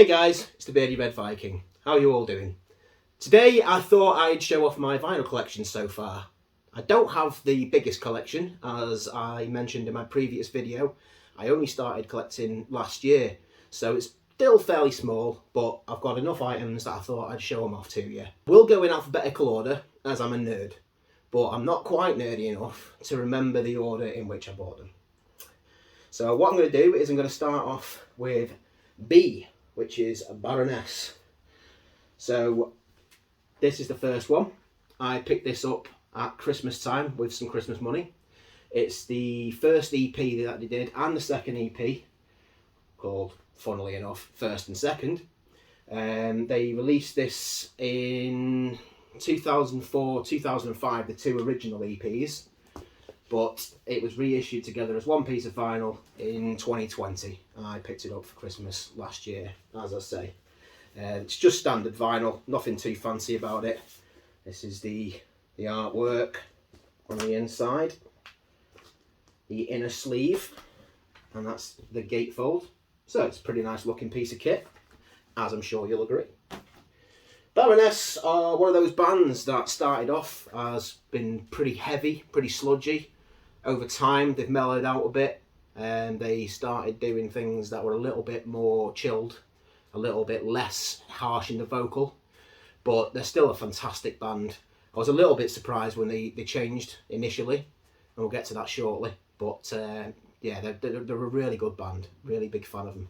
Hey guys, it's the Beardy Red Viking. How are you all doing? Today I thought I'd show off my vinyl collection so far. I don't have the biggest collection, as I mentioned in my previous video. I only started collecting last year, so it's still fairly small, but I've got enough items that I thought I'd show them off to you. We'll go in alphabetical order, as I'm a nerd, but I'm not quite nerdy enough to remember the order in which I bought them. So what I'm going to do is I'm going to start off with B, which is a Baroness. So this is the first one. I picked this up at Christmas time with some Christmas money. It's the first EP that they did and the second EP, called, funnily enough, First and Second. They released this in 2004, 2005, the two original EPs, but it was reissued together as one piece of vinyl in 2020. I picked it up for Christmas last year, as I say. It's just standard vinyl, nothing too fancy about it. This is the artwork on the inside, the inner sleeve, and that's the gatefold. So it's a pretty nice looking piece of kit, as I'm sure you'll agree. Baroness are one of those bands that started off as been pretty heavy, pretty sludgy. Over time they've mellowed out a bit and they started doing things that were a little bit more chilled, a little bit less harsh in the vocal, but they're still a fantastic band. I was a little bit surprised when they changed initially, and we'll get to that shortly, but yeah, they're a really good band, really big fan of them.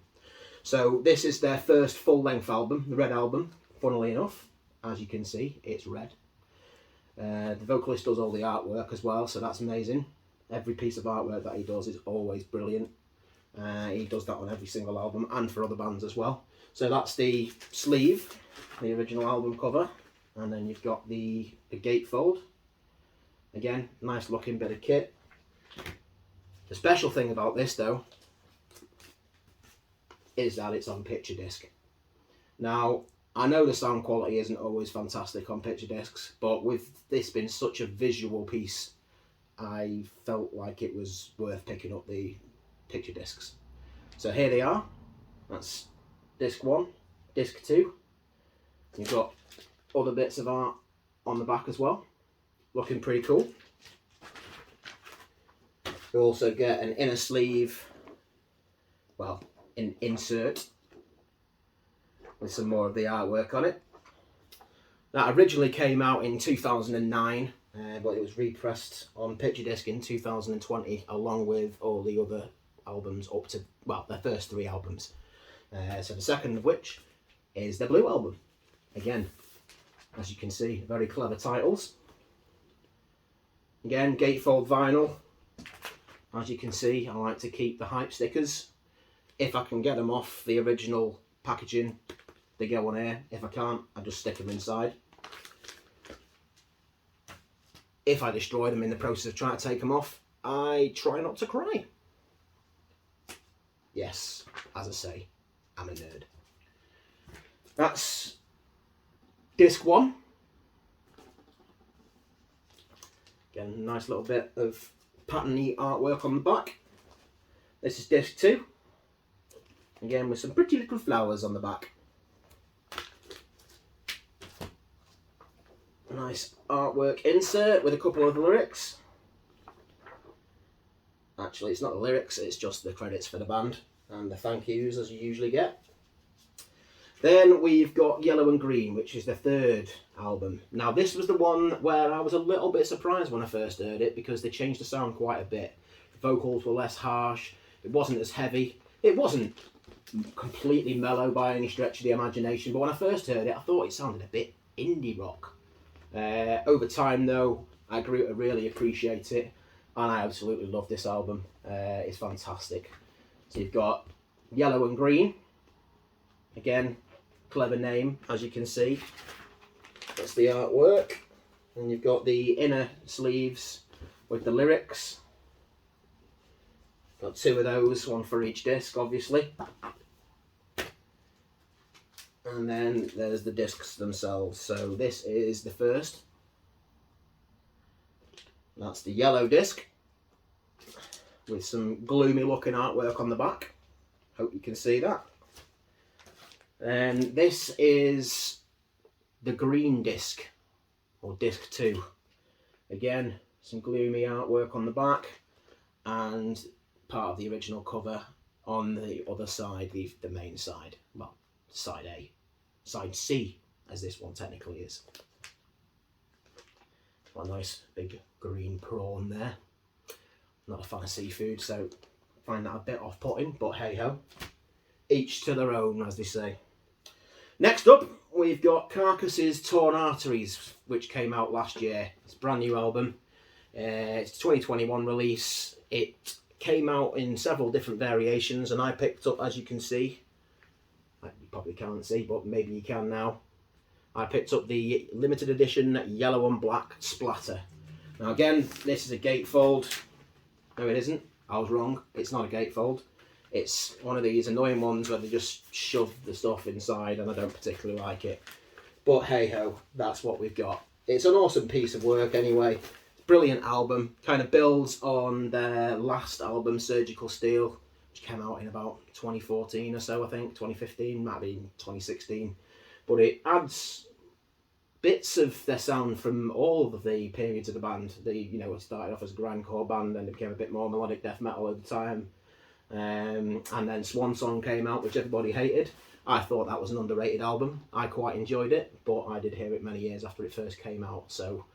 So this is their first full-length album, the Red Album. Funnily enough, as you can see, it's red. The vocalist does all the artwork as well, so that's amazing. Every piece of artwork that he does is always brilliant. He does that on every single album and for other bands as well. So that's the sleeve, the original album cover, and then you've got the gatefold. Again, nice looking bit of kit. The special thing about this though is that it's on picture disc. Now, I know the sound quality isn't always fantastic on picture discs, but with this being such a visual piece, I felt like it was worth picking up the picture discs. So here they are. That's disc 1, disc 2. You've got other bits of art on the back as well, looking pretty cool. You also get an inner sleeve, well, an insert with some more of the artwork on it. That originally came out in 2009, but it was repressed on picture disc in 2020, along with all the other albums up to, well, their first 3 albums. So the second of which is the Blue Album. Again, as you can see, very clever titles. Again, gatefold vinyl. As you can see, I like to keep the hype stickers. If I can get them off the original packaging, they go on here. If I can't, I just stick them inside. If I destroy them in the process of trying to take them off, I try not to cry. Yes, as I say, I'm a nerd. That's disc 1. Again, nice little bit of patterny artwork on the back. This is disc 2. Again, with some pretty little flowers on the back. Nice artwork insert with a couple of lyrics. Actually, it's not the lyrics, it's just the credits for the band and the thank yous as you usually get. Then we've got Yellow and Green, which is the third album. Now this was the one where I was a little bit surprised when I first heard it, because they changed the sound quite a bit. The vocals were less harsh, it wasn't as heavy, it wasn't completely mellow by any stretch of the imagination, but when I first heard it I thought it sounded a bit indie rock. Over time though, I grew to really appreciate it, and I absolutely love this album. It's fantastic. So you've got Yellow and Green. Again, clever name, as you can see. That's the artwork. And you've got the inner sleeves with the lyrics. Got 2 of those, one for each disc, obviously. And then there's the discs themselves. So this is the first. That's the yellow disc with some gloomy looking artwork on the back. Hope you can see that. And this is the green disc, or disc 2. Again, some gloomy artwork on the back, and part of the original cover on the other side, the main side. Well, side A. Side C, as this one technically is. Got a nice big green prawn there. Not a fan of seafood, so I find that a bit off-putting, but hey-ho. Each to their own, as they say. Next up, we've got Carcasses' Torn Arteries, which came out last year. It's a brand new album. It's a 2021 release. It came out in several different variations, and I picked up, as you can see, you probably can't see, but maybe you can now. I picked up the limited edition yellow and black Splatter. Now again, this is a gatefold. No, it isn't. I was wrong. It's not a gatefold. It's one of these annoying ones where they just shove the stuff inside, and I don't particularly like it. But hey ho, that's what we've got. It's an awesome piece of work anyway. Brilliant album. Kind of builds on their last album, Surgical Steel, which came out in about 2014 or so, I think. 2015, might be 2016. But it adds bits of their sound from all of the periods of the band. It started off as a grindcore band, and it became a bit more melodic death metal at the time. And then Swan Song came out, which everybody hated. I thought that was an underrated album. I quite enjoyed it, but I did hear it many years after it first came out, so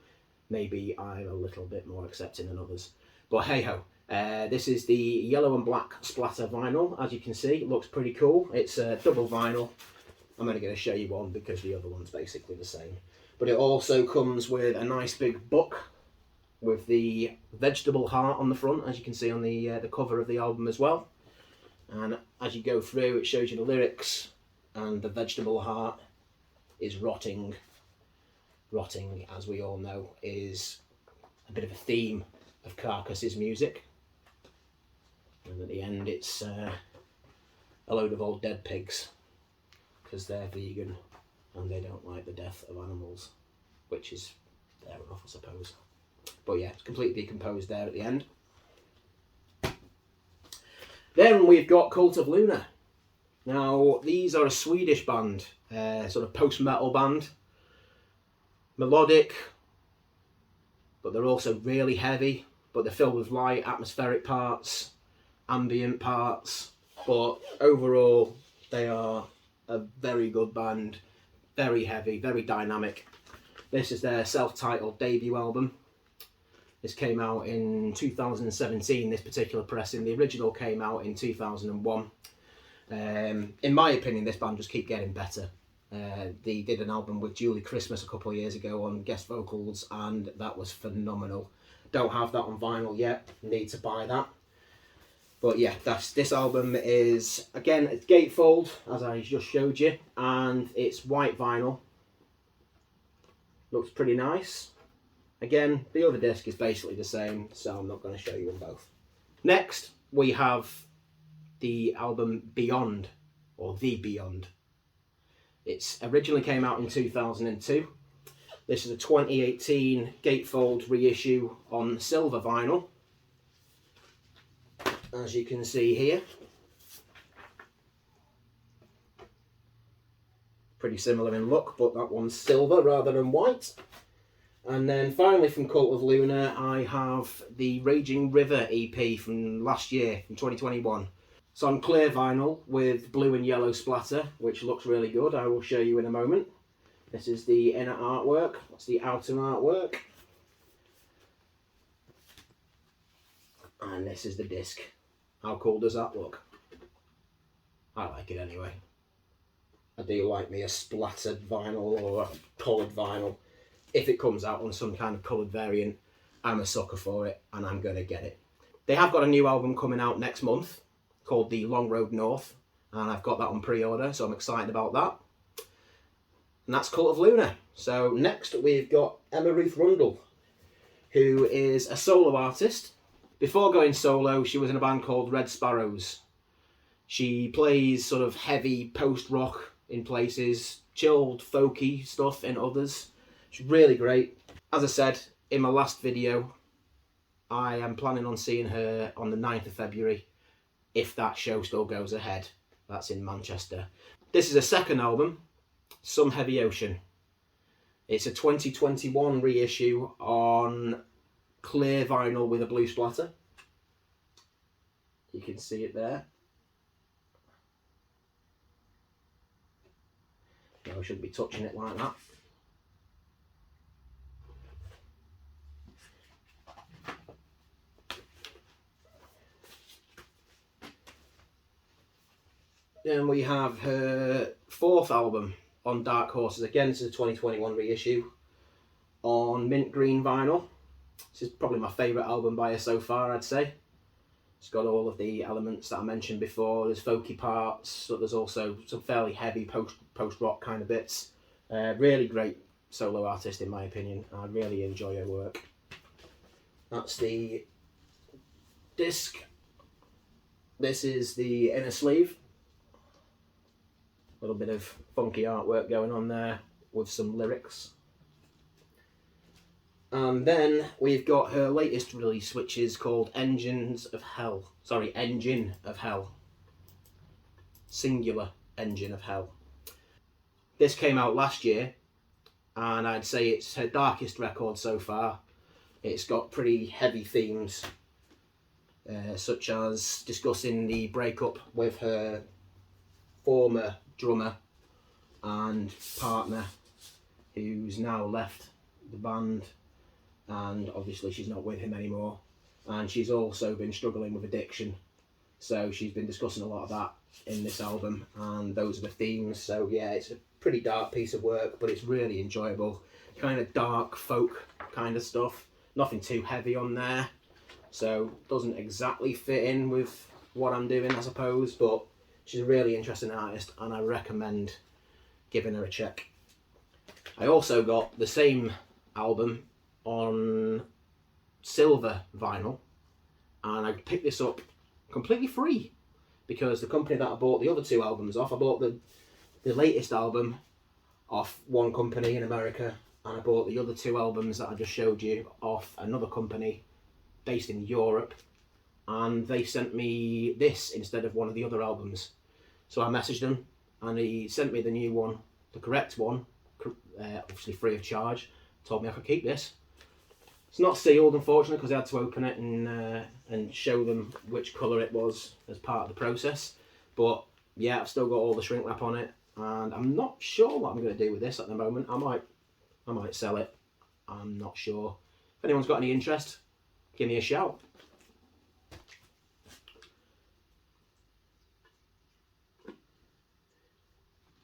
maybe I'm a little bit more accepting than others. But hey ho, this is the yellow and black Splatter vinyl. As you can see, it looks pretty cool. It's a double vinyl. I'm only going to show you one because the other one's basically the same. But it also comes with a nice big book with the vegetable heart on the front, as you can see on the cover of the album as well. And as you go through, it shows you the lyrics, and the vegetable heart is rotting. Rotting, as we all know, is a bit of a theme of Carcasses' music. And at the end, it's a load of old dead pigs, because they're vegan and they don't like the death of animals, which is fair enough, I suppose. But yeah, it's completely decomposed there at the end. Then we've got Cult of Luna. Now, these are a Swedish band, sort of post-metal band. Melodic, but they're also really heavy, but they're filled with light, atmospheric parts, ambient parts. But overall, they are a very good band, very heavy, very dynamic. This is their self-titled debut album. This came out in 2017, this particular pressing. The original came out in 2001. In my opinion, this band just keep getting better. They did an album with Julie Christmas a couple of years ago on guest vocals, and that was phenomenal. Don't have that on vinyl yet, need to buy that. But yeah, this album is, again, it's gatefold, as I just showed you, and it's white vinyl. Looks pretty nice. Again, the other disc is basically the same, so I'm not going to show you them both. Next, we have the album Beyond, or The Beyond. It originally came out in 2002. This is a 2018 gatefold reissue on silver vinyl, as you can see here. Pretty similar in look, but that one's silver rather than white. And then finally from Cult of Luna, I have the Raging River EP from last year, from 2021. It's on clear vinyl with blue and yellow splatter, which looks really good. I will show you in a moment. This is the inner artwork. That's the outer artwork. And this is the disc. How cool does that look? I like it anyway. I do like me a splattered vinyl or a coloured vinyl. If it comes out on some kind of coloured variant, I'm a sucker for it, and I'm going to get it. They have got a new album coming out next month called The Long Road North, and I've got that on pre-order, so I'm excited about that. And that's Cult of Luna. So next we've got Emma Ruth Rundle, who is a solo artist. Before going solo, she was in a band called Red Sparrows. She plays sort of heavy post-rock in places, chilled, folky stuff in others. She's really great. As I said in my last video, I am planning on seeing her on the 9th of February, if that show still goes ahead. That's in Manchester. This is a second album, Some Heavy Ocean. It's a 2021 reissue on clear vinyl with a blue splatter. You can see it there. No, I shouldn't be touching it like that. Then we have her fourth album on Dark Horses. Again, this is a 2021 reissue on mint green vinyl. This is probably my favourite album by her so far, I'd say. It's got all of the elements that I mentioned before. There's folky parts, so there's also some fairly heavy post-rock kind of bits. Really great solo artist in my opinion. I really enjoy her work. That's the disc. This is the inner sleeve. A little bit of funky artwork going on there with some lyrics. And then we've got her latest release, which is called Engine of Hell. Singular Engine of Hell. This came out last year, and I'd say it's her darkest record so far. It's got pretty heavy themes, such as discussing the breakup with her former drummer and partner, who's now left the band, and obviously she's not with him anymore, and she's also been struggling with addiction, so she's been discussing a lot of that in this album, and those are the themes. So yeah, it's a pretty dark piece of work, but it's really enjoyable. Kind of dark folk kind of stuff, nothing too heavy on there, so doesn't exactly fit in with what I'm doing, I suppose, but she's a really interesting artist, and I recommend giving her a check. I also got the same album on silver vinyl, and I picked this up completely free because the company that I bought the other two albums off, I bought the latest album off one company in America, and I bought the other two albums that I just showed you off another company based in Europe, and they sent me this instead of one of the other albums. So I messaged him, and he sent me the new one, the correct one, obviously free of charge. Told me I could keep this. It's not sealed, unfortunately, because I had to open it and show them which colour it was as part of the process. But yeah, I've still got all the shrink wrap on it, and I'm not sure what I'm going to do with this at the moment. I might sell it. I'm not sure. If anyone's got any interest, give me a shout.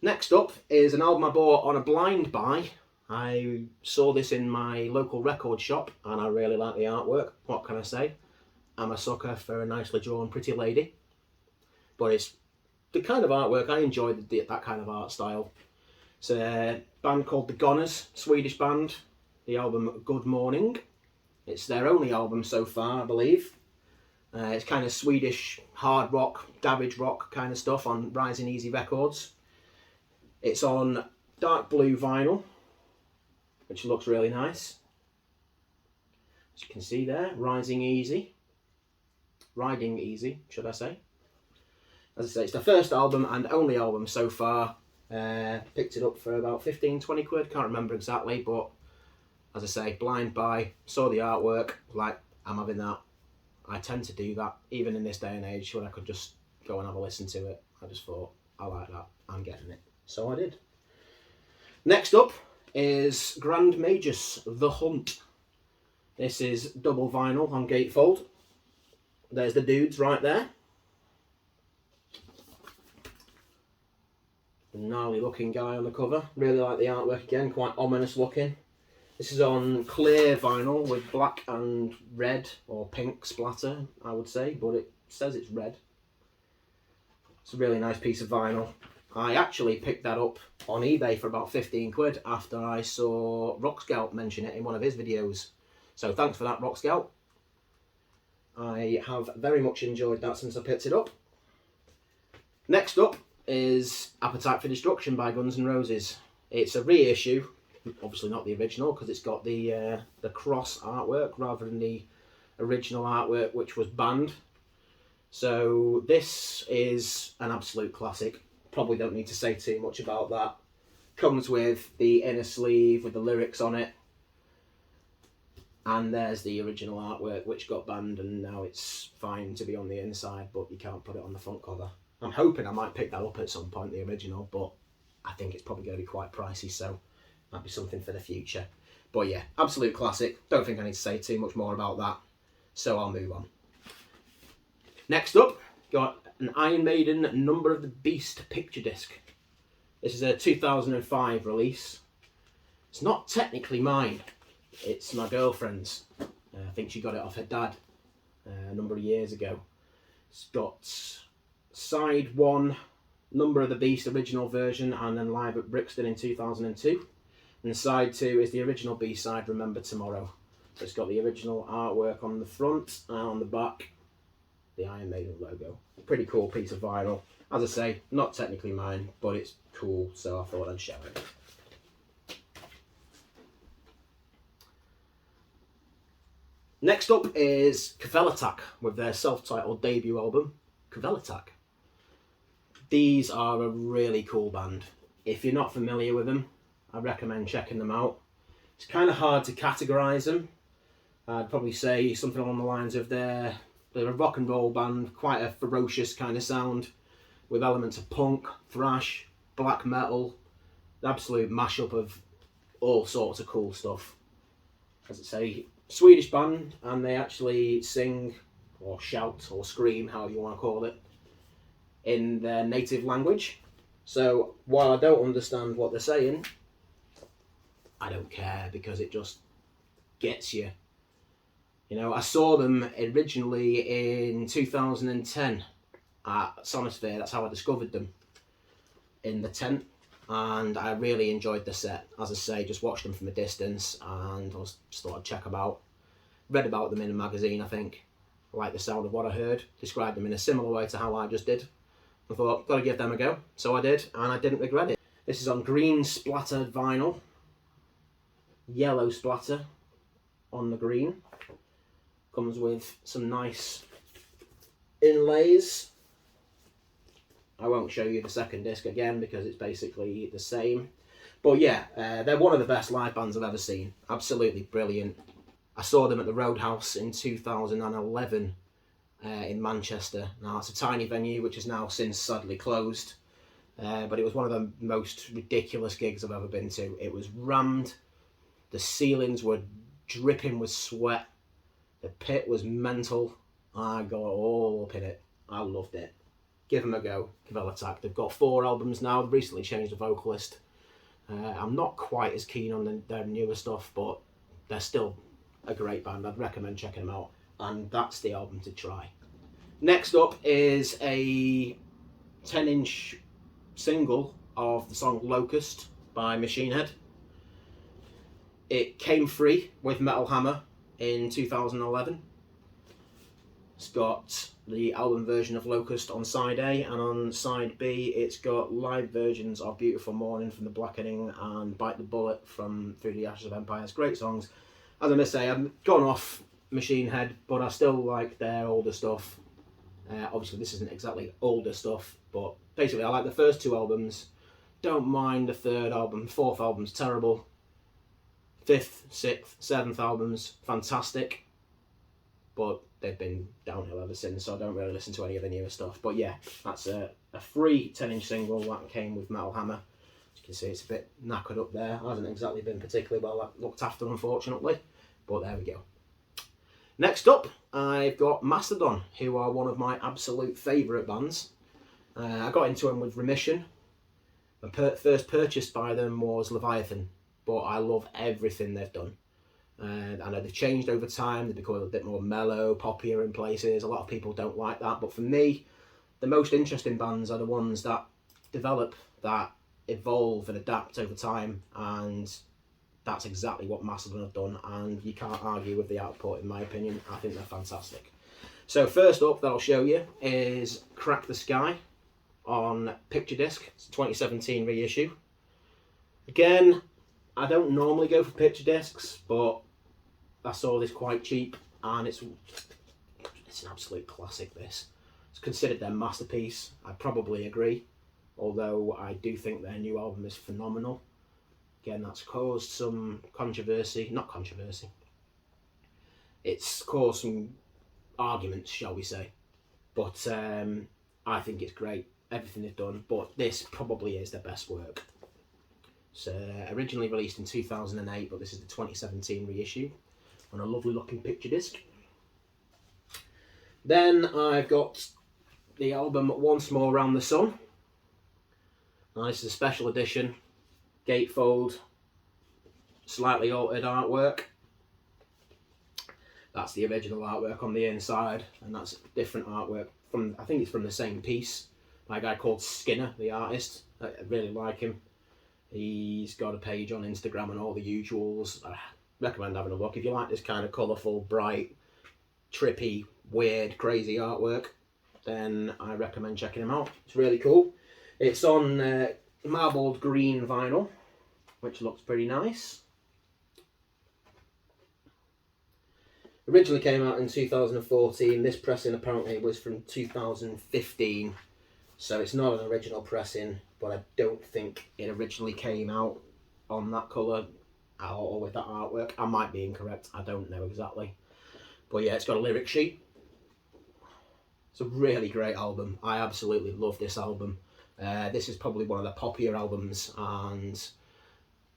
Next up is an album I bought on a blind buy. I saw this in my local record shop, and I really like the artwork. What can I say? I'm a sucker for a nicely drawn pretty lady. But it's the kind of artwork I enjoy, that kind of art style. It's a band called The Goners, Swedish band. The album Good Morning. It's their only album so far, I believe. It's kind of Swedish hard rock, garage rock kind of stuff on Rising Easy Records. It's on dark blue vinyl, which looks really nice. As you can see there, Riding Easy, should I say. As I say, it's the first album and only album so far. Picked it up for about 15, 20 quid, can't remember exactly, but as I say, blind buy, saw the artwork, like, I'm having that. I tend to do that, even in this day and age, when I could just go and have a listen to it. I just thought, I like that, I'm getting it. So I did. Next up is Grand Magus, The Hunt. This is double vinyl on gatefold. There's the dudes right there. A gnarly looking guy on the cover. Really like the artwork again, quite ominous looking. This is on clear vinyl with black and red or pink splatter, I would say, but it says it's red. It's a really nice piece of vinyl. I actually picked that up on eBay for about 15 quid after I saw Rock Scout mention it in one of his videos. So thanks for that, Rock Scout. I have very much enjoyed that since I picked it up. Next up is Appetite for Destruction by Guns N' Roses. It's a reissue, obviously not the original, because it's got the cross artwork rather than the original artwork, which was banned. So this is an absolute classic. probably don't need to say too much about that. Comes with the inner sleeve with the lyrics on it. And there's the original artwork, which got banned, and now it's fine to be on the inside, but you can't put it on the front cover. I'm hoping I might pick that up at some point, the original, but I think it's probably going to be quite pricey, so might be something for the future. But yeah, absolute classic. Don't think I need to say too much more about that, so I'll move on. Next up, got an Iron Maiden Number of the Beast picture disc. This is a 2005 release. It's not technically mine. It's my girlfriend's. I think she got it off her dad a number of years ago. It's got side 1, Number of the Beast original version, and then Live at Brixton in 2002. And side 2 is the original B-side, Remember Tomorrow. So it's got the original artwork on the front, and on the back, the Iron Maiden logo. Pretty cool piece of vinyl. As I say, not technically mine, but it's cool, so I thought I'd show it. Next up is Cavell Attack with their self-titled debut album, Cavell Attack. These are a really cool band. If you're not familiar with them, I recommend checking them out. It's kind of hard to categorise them. I'd probably say something along the lines of they're a rock and roll band, quite a ferocious kind of sound, with elements of punk, thrash, black metal, an absolute mashup of all sorts of cool stuff. As I say, Swedish band, and they actually sing or shout or scream, however you want to call it, in their native language. So while I don't understand what they're saying, I don't care, because it just gets you. You know, I saw them originally in 2010 at Sonosphere. That's how I discovered them, in the tent. And I really enjoyed the set. As I say, just watched them from a distance, and I just thought I'd check them out. Read about them in a magazine, I think. I liked the sound of what I heard. Described them in a similar way to how I just did. I thought, gotta give them a go. So I did, and I didn't regret it. This is on green splattered vinyl. Yellow splatter on the green. Comes with some nice inlays. I won't show you the second disc again because it's basically the same. But yeah, they're one of the best live bands I've ever seen. Absolutely brilliant. I saw them at the Roadhouse in 2011 in Manchester. Now, it's a tiny venue which is now since sadly closed. But it was one of the most ridiculous gigs I've ever been to. It was rammed. The ceilings were dripping with sweat. The pit was mental. I got all up in it. I loved it. Give them a go, Cavell Attack. They've got 4 albums now. They've recently changed the vocalist. I'm not quite as keen on their newer stuff, but they're still a great band. I'd recommend checking them out. And that's the album to try. Next up is a 10-inch single of the song Locust by Machine Head. It came free with Metal Hammer in 2011. It's got the album version of Locust on side A, and on side B it's got live versions of Beautiful Morning from The Blackening and Bite the Bullet from Through the Ashes of Empires. Great songs. As I must say, I've gone off Machine Head, but I still like their older stuff. Obviously this isn't exactly older stuff, but basically I like the first 2 albums. Don't mind the 3rd album. 4th album's terrible. 5th, 6th, 7th albums, fantastic. But they've been downhill ever since, so I don't really listen to any of the newer stuff. But yeah, that's a free 10-inch single that came with Metal Hammer. As you can see, it's a bit knackered up there. Hasn't exactly been particularly well looked after, unfortunately. But there we go. Next up, I've got Mastodon, who are one of my absolute favourite bands. I got into them with Remission. My first purchase by them was Leviathan, but I love everything they've done. I know they've changed over time. They've become a bit more mellow, poppier in places. A lot of people don't like that, but for me, the most interesting bands are the ones that develop, that evolve and adapt over time, and that's exactly what Mastodon have done, and you can't argue with the output, in my opinion. I think they're fantastic. So first up that I'll show you is Crack the Sky on picture disc. It's a 2017 reissue. Again, I don't normally go for picture discs, but I saw this quite cheap, and it's an absolute classic, this. It's considered their masterpiece. I probably agree. although I do think their new album is phenomenal. Again, that's caused some controversy, not controversy, it's caused some arguments, shall we say, but I think it's great, everything they've done, but this probably is their best work. It's originally released in 2008, but this is the 2017 reissue on a lovely looking picture disc. Then I've got the album Once More Round the Sun. Now, this is a special edition, gatefold, slightly altered artwork. That's the original artwork on the inside, and that's different artwork from, I think it's from the same piece, by a guy called Skinner, the artist. I really like him. He's got a page on Instagram and all the usuals. I recommend having a look. If you like this kind of colourful, bright, trippy, weird, crazy artwork, then I recommend checking him out. It's really cool. It's on marbled green vinyl, which looks pretty nice. Originally came out in 2014. This pressing apparently was from 2015, so it's not an original pressing, but I don't think it originally came out on that colour or with that artwork. I might be incorrect, I don't know exactly. But yeah, it's got a lyric sheet. It's a really great album. I absolutely love this album. This is probably one of the poppier albums, and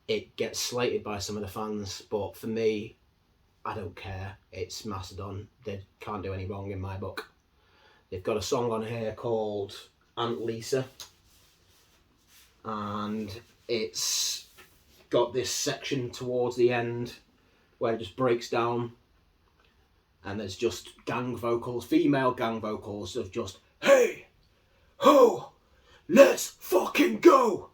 it gets slated by some of the fans, but for me, I don't care. It's Mastodon. They can't do any wrong in my book. They've got a song on here called Aunt Lisa, and it's got this section towards the end where it just breaks down, and there's just gang vocals, female gang vocals of just, hey, ho, let's fucking go,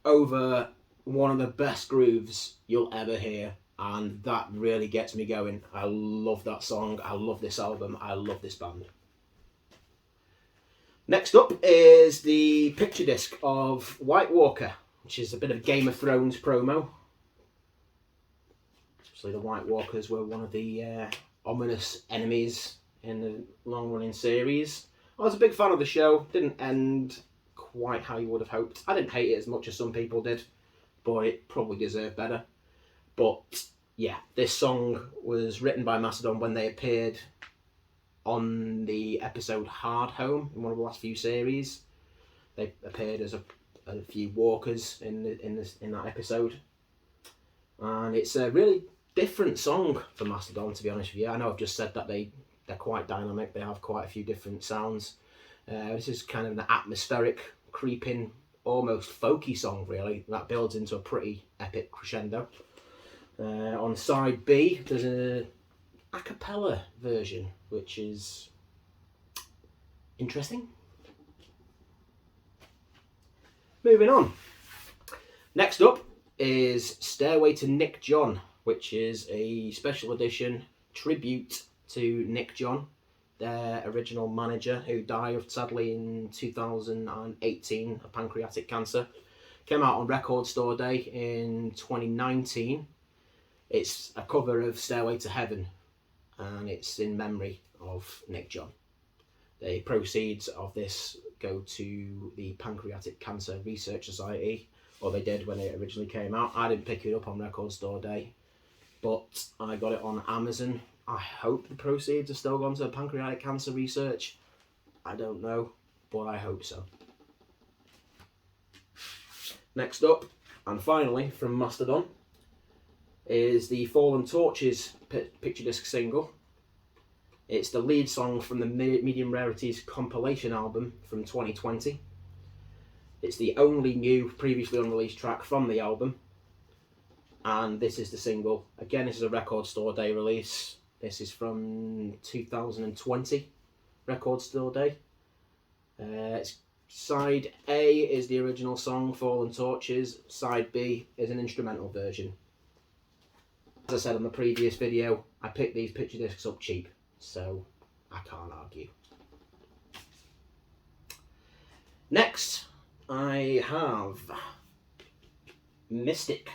over one of the best grooves you'll ever hear, and that really gets me going. I love that song, I love this album, I love this band. Next up is the picture disc of White Walker, which is a bit of Game of Thrones promo. Obviously the White Walkers were one of the ominous enemies in the long-running series. I was a big fan of the show. Didn't end quite how you would have hoped. I didn't hate it as much as some people did, but it probably deserved better. But yeah, this song was written by Mastodon when they appeared on the episode Hard Home in one of the last few series. They appeared as a few walkers in that episode, and it's a really different song for Mastodon, to be honest with you. I know I've just said that they're quite dynamic, they have quite a few different sounds. This is kind of an atmospheric, creeping, almost folky song really, that builds into a pretty epic crescendo. On side B there's a cappella version, which is interesting. Moving on. Next up is Stairway to Nick John, which is a special edition tribute to Nick John, their original manager, who died sadly in 2018 of pancreatic cancer. Came out on Record Store Day in 2019. It's a cover of Stairway to Heaven, and it's in memory of Nick John. The proceeds of this go to the Pancreatic Cancer Research Society, or they did when it originally came out. I didn't pick it up on Record Store Day, but I got it on Amazon. I hope the proceeds are still gone to pancreatic cancer research. I don't know, but I hope so. Next up, and finally from Mastodon, is the Fallen Torches picture disc single. It's the lead song from the Medium Rarities compilation album from 2020. It's the only new, previously unreleased track from the album, and this is the single. Again, this is a Record Store Day release. This is from 2020, Record Store Day. Side A is the original song, Fallen Torches. Side B is an instrumental version. As I said on the previous video, I picked these picture discs up cheap, so I can't argue. Next, I have Mystic,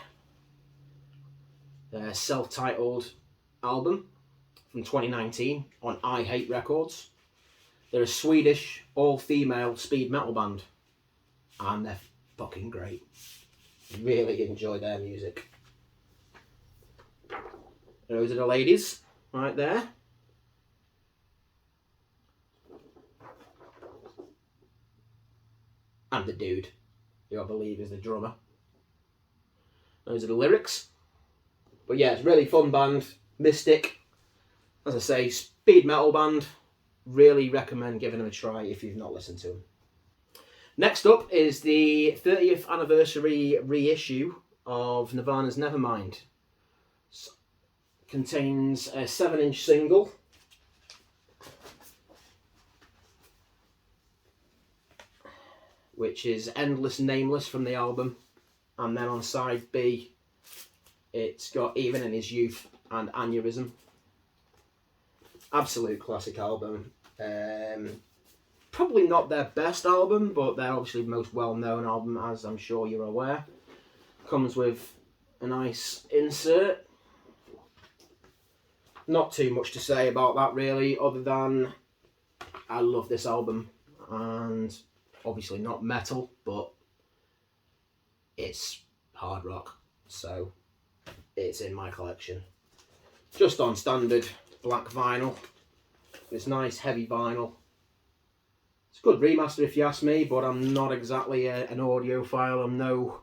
their self-titled album from 2019 on I Hate Records. They're a Swedish all-female speed metal band. and they're fucking great. Really enjoy their music. Those are the ladies right there. And the dude, who I believe is the drummer. Those are the lyrics. But yeah, it's a really fun band. Mystic. As I say, speed metal band. Really recommend giving them a try if you've not listened to them. Next up is the 30th anniversary reissue of Nirvana's Nevermind. Contains a 7-inch single. Which is Endless Nameless from the album. And then on side B, it's got Even in His Youth and Aneurysm. Absolute classic album. Probably not their best album, but they're obviously the most well-known album, as I'm sure you're aware. Comes with a nice insert. Not too much to say about that really, other than I love this album, and obviously not metal, but it's hard rock, so it's in my collection. Just on standard black vinyl. It's nice heavy vinyl. It's a good remaster if you ask me, but I'm not exactly an audiophile. I'm no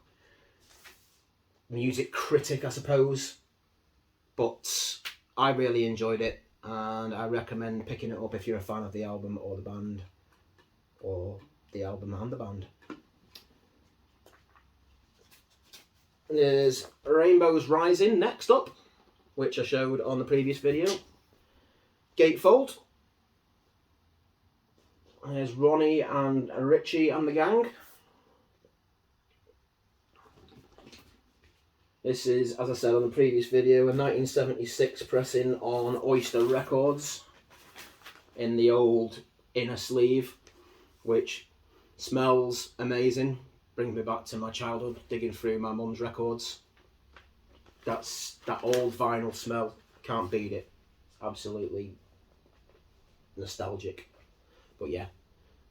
music critic, I suppose, but I really enjoyed it, and I recommend picking it up if you're a fan of the album or the band, or the album and the band. There's Rainbows Rising next up, which I showed on the previous video. Gatefold. There's Ronnie and Richie and the gang. This is, as I said on the previous video, a 1976 pressing on Oyster Records in the old inner sleeve, which smells amazing. Brings me back to my childhood, digging through my mum's records. That old vinyl smell, can't beat it. Absolutely nostalgic. But yeah,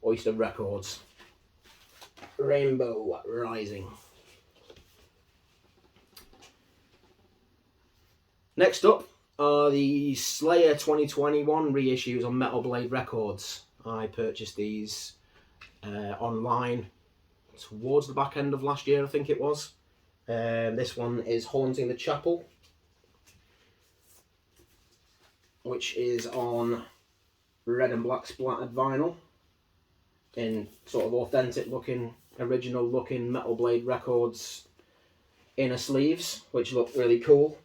Oyster Records. Rainbow Rising. Next up are the Slayer 2021 reissues on Metal Blade Records. I purchased these online towards the back end of last year, I think it was. This one is Haunting the Chapel, which is on red and black splattered vinyl in sort of authentic looking, original looking Metal Blade Records inner sleeves, which look really cool.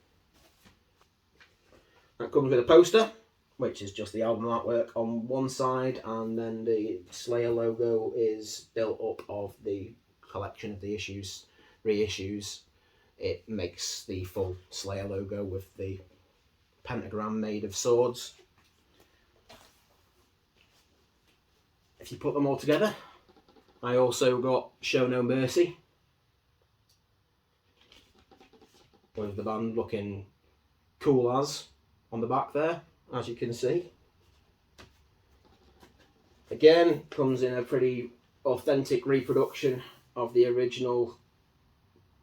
That comes with a poster, which is just the album artwork on one side, and then the Slayer logo is built up of the collection of the reissues. It makes the full Slayer logo with the pentagram made of swords. If you put them all together, I also got Show No Mercy, with the band looking cool as on the back there, as you can see. Again, comes in a pretty authentic reproduction of the original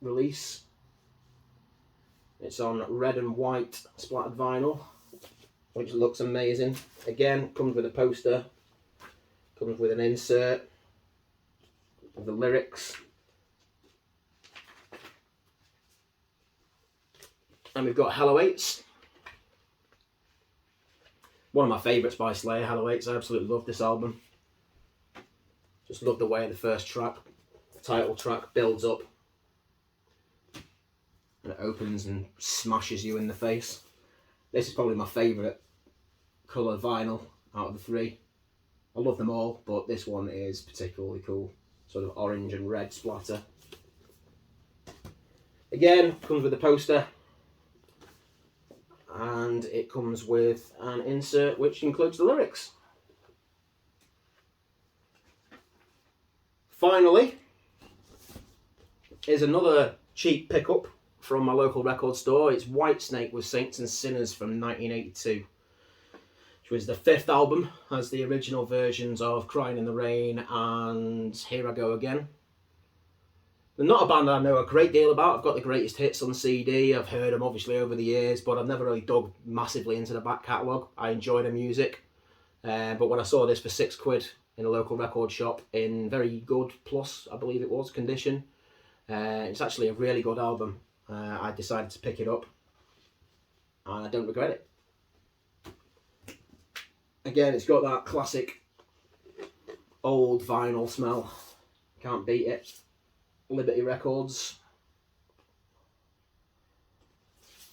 release. It's on red and white splattered vinyl, which looks amazing. Again, comes with a poster, comes with an insert of the lyrics. And we've got Hello Eights. One of my favourites by Slayer, Hello Eights. I absolutely love this album. Just love the way the first track, the title track, builds up. And it opens and smashes you in the face. This is probably my favourite colour vinyl out of the three. I love them all, but this one is particularly cool. Sort of orange and red splatter. Again, comes with a poster. And it comes with an insert which includes the lyrics. Finally, is another cheap pickup from my local record store. It's Whitesnake with Saints and Sinners from 1982, which was the fifth album, has the original versions of Crying in the Rain and Here I Go Again. They're not a band I know a great deal about. I've got the greatest hits on CD. I've heard them obviously over the years, but I've never really dug massively into the back catalogue. I enjoy their music. But when I saw this for £6 in a local record shop in very good plus, I believe it was, condition, it's actually a really good album. I decided to pick it up, and I don't regret it. Again, it's got that classic old vinyl smell. Can't beat it. Liberty Records.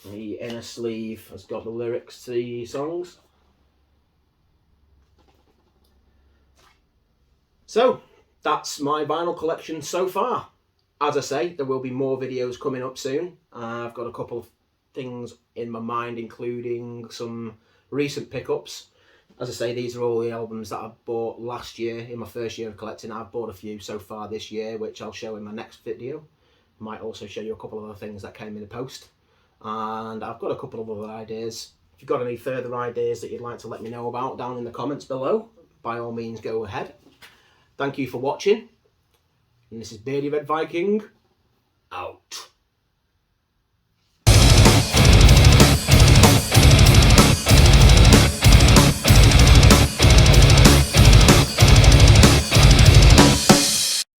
The inner sleeve has got the lyrics to the songs. So, that's my vinyl collection so far. As I say, there will be more videos coming up soon. I've got a couple of things in my mind, including some recent pickups. As I say, these are all the albums that I bought last year in my first year of collecting. I've bought a few so far this year, which I'll show in my next video. I might also show you a couple of other things that came in the post. And I've got a couple of other ideas. If you've got any further ideas that you'd like to let me know about down in the comments below, by all means go ahead. Thank you for watching. And this is Beardy Red Viking, out.